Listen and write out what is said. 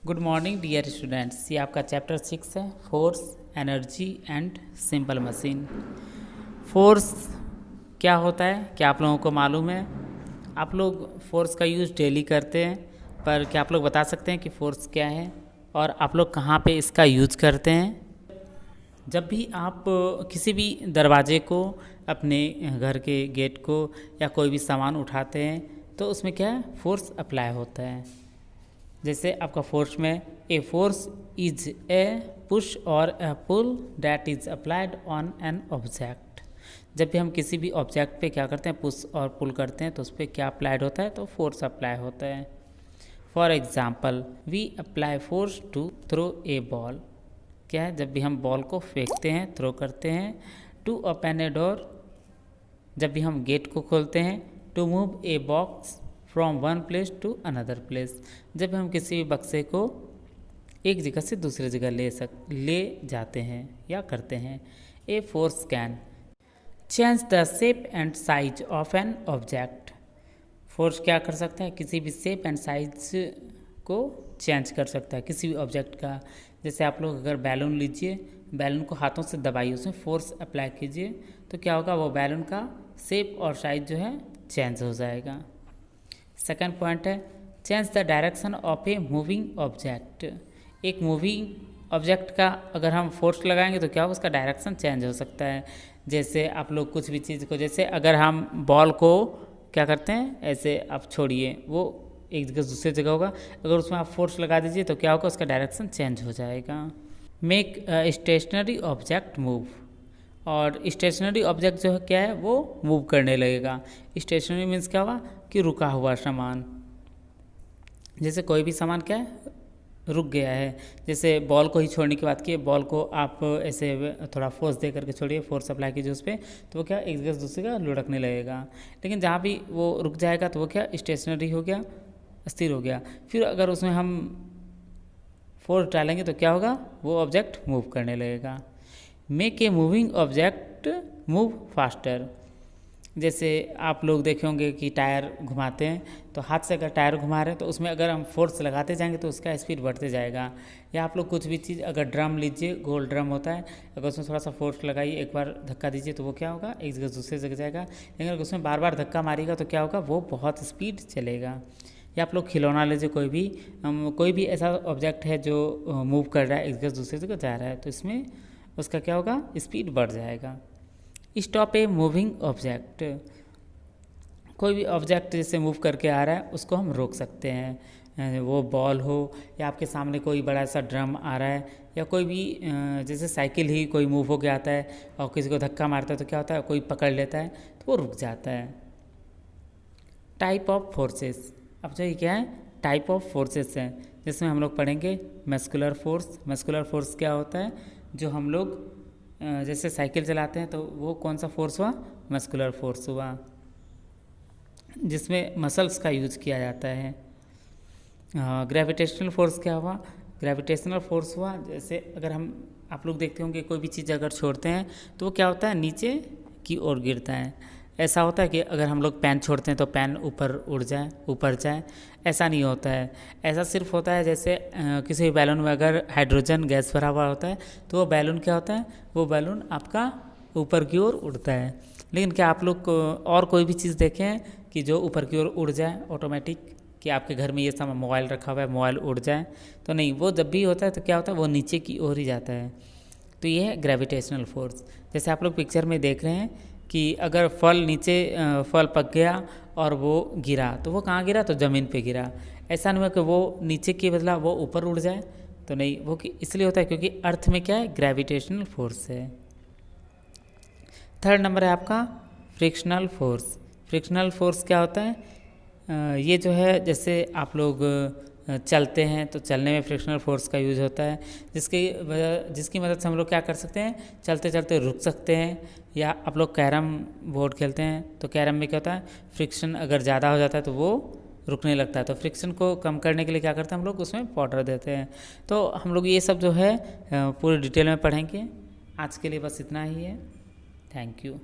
Good morning dear students. ये आपका chapter 6 है, force, energy and simple machine. Force क्या होता है, क्या आप लोगों को मालूम है? आप लोग फोर्स का यूज़ डेली करते हैं, पर क्या आप लोग बता सकते हैं कि फोर्स क्या है और आप लोग कहाँ पे इसका यूज़ करते हैं? जब भी आप किसी भी दरवाजे को, अपने घर के गेट को या कोई भी सामान उठाते हैं तो उसमें क्या है, फोर्स अप्लाई होता है। जैसे आपका फोर्स में a force is a push और a pull that is applied on an object. जब भी हम किसी भी ऑब्जेक्ट पे क्या करते हैं, पुश और पुल करते हैं, तो उस पर क्या अप्लाइड होता है, तो फोर्स अप्लाई होता है। For example, we apply force to throw a ball. क्या है, जब भी हम बॉल को फेंकते हैं, थ्रो करते हैं। टू ओपन ए डोर, जब भी हम गेट को खोलते हैं। To move a box from one place to another place, जब हम किसी भी बक्से को एक जगह से दूसरी जगह ले जाते हैं या करते हैं। A force can change the shape and size of an object. Force क्या कर सकता है, किसी भी शेप एंड साइज को चेंज कर सकता है किसी भी ऑब्जेक्ट का। जैसे आप लोग अगर बैलून लीजिए, बैलून को हाथों से दबाइए, उसमें फोर्स अप्लाई कीजिए, तो क्या होगा, वो बैलून का शेप और साइज जो है चेंज हो जाएगा। सेकंड पॉइंट है, change the direction of a moving object. एक मूविंग ऑब्जेक्ट का अगर हम फोर्स लगाएंगे तो क्या होगा, उसका डायरेक्शन चेंज हो सकता है। जैसे आप लोग कुछ भी चीज़ को, जैसे अगर हम बॉल को क्या करते हैं, ऐसे आप छोड़िए, वो एक जगह से दूसरी जगह होगा, अगर उसमें आप फोर्स लगा दीजिए तो क्या होगा, उसका डायरेक्शन चेंज हो जाएगा। मेक स्टेशनरी ऑब्जेक्ट मूव, और स्टेशनरी ऑब्जेक्ट जो है क्या है, वो मूव करने लगेगा। स्टेशनरी मीन्स क्या हुआ कि रुका हुआ सामान। जैसे कोई भी सामान क्या है, रुक गया है। जैसे बॉल को ही छोड़ने की बात की, बॉल को आप ऐसे थोड़ा फोर्स दे करके छोड़िए, फोर्स अप्लाई कीजिए उस पर, तो वो क्या एक जगह से दूसरी जगह लुढ़कने लगेगा। लेकिन जहाँ भी वो रुक जाएगा तो वो क्या स्टेशनरी हो गया, स्थिर हो गया। फिर अगर उसमें हम फोर्स डालेंगे तो क्या होगा, वो ऑब्जेक्ट मूव करने लगेगा। Make a moving object move faster. जैसे आप लोग देखे होंगे कि टायर घुमाते हैं, तो हाथ से अगर टायर घुमा रहे हैं तो उसमें अगर हम फोर्स लगाते जाएंगे तो उसका स्पीड बढ़ते जाएगा। या आप लोग कुछ भी चीज़, अगर ड्रम लीजिए, गोल ड्रम होता है, अगर उसमें थोड़ा सा फोर्स लगाइए, एक बार धक्का दीजिए तो वो क्या होगा, एक जगह दूसरी जगह जाएगा। लेकिन अगर उसमें बार बार धक्का मारिएगा तो क्या होगा, वो बहुत स्पीड चलेगा। या आप लोग खिलौना लीजिए, कोई भी ऐसा ऑब्जेक्ट है जो मूव कर रहा है, एक जगह दूसरी जगह जा रहा है, तो इसमें उसका क्या होगा, स्पीड बढ़ जाएगा। स्टॉप ए मूविंग ऑब्जेक्ट, कोई भी ऑब्जेक्ट जैसे मूव करके आ रहा है उसको हम रोक सकते हैं। वो बॉल हो या आपके सामने कोई बड़ा सा ड्रम आ रहा है, या कोई भी जैसे साइकिल ही कोई मूव होकर आता है और किसी को धक्का मारता है तो क्या होता है, कोई पकड़ लेता है तो वो रुक जाता है। टाइप ऑफ फोर्सेस, अब जो ये क्या है, टाइप ऑफ फोर्सेस है, जिसमें हम लोग पढ़ेंगे मस्कुलर फोर्स। मस्कुलर फोर्स क्या होता है, जो हम लोग जैसे साइकिल चलाते हैं तो वो कौन सा फोर्स हुआ, मस्कुलर फोर्स हुआ, जिसमें मसल्स का यूज किया जाता है। ग्रेविटेशनल फोर्स क्या हुआ, ग्रेविटेशनल फोर्स हुआ, जैसे अगर आप लोग देखते होंगे कोई भी चीज़ अगर छोड़ते हैं तो वो क्या होता है, नीचे की ओर गिरता है। ऐसा होता है कि अगर हम लोग पेन छोड़ते हैं तो पेन ऊपर उड़ जाए, ऊपर जाए, ऐसा नहीं होता है। ऐसा सिर्फ होता है जैसे किसी भी बैलून में अगर हाइड्रोजन गैस भरा हुआ होता है तो वो बैलून क्या होता है, वो बैलून आपका ऊपर की ओर उड़ता है। लेकिन क्या आप लोग और कोई भी चीज़ देखें हैं कि जो ऊपर की ओर उड़ जाए ऑटोमेटिक, कि आपके घर में ये सब मोबाइल रखा हुआ है, मोबाइल उड़ जाए, तो नहीं, वो जब भी होता है तो क्या होता है, वो नीचे की ओर ही जाता है। तो ये है ग्रेविटेशनल फोर्स। जैसे आप लोग पिक्चर में देख रहे हैं कि अगर फल पक गया और वो गिरा, तो वो कहाँ गिरा, तो ज़मीन पे गिरा। ऐसा नहीं हुआ कि वो नीचे की बदला वो ऊपर उड़ जाए, तो नहीं, वो इसलिए होता है क्योंकि अर्थ में क्या है, ग्रेविटेशनल फोर्स है। थर्ड नंबर है आपका फ्रिक्शनल फोर्स। फ्रिक्शनल फोर्स क्या होता है, ये जो है जैसे आप लोग चलते हैं तो चलने में फ्रिक्शनल फोर्स का यूज़ होता है, जिसकी मदद से हम लोग क्या कर सकते हैं, चलते चलते रुक सकते हैं। या आप लोग कैरम बोर्ड खेलते हैं तो कैरम में क्या होता है, फ्रिक्शन अगर ज़्यादा हो जाता है तो वो रुकने लगता है, तो फ्रिक्शन को कम करने के लिए क्या करते हैं हम लोग, उसमें पाउडर देते हैं। तो हम लोग ये सब जो है पूरी डिटेल में पढ़ेंगे। आज के लिए बस इतना ही है। Thank you.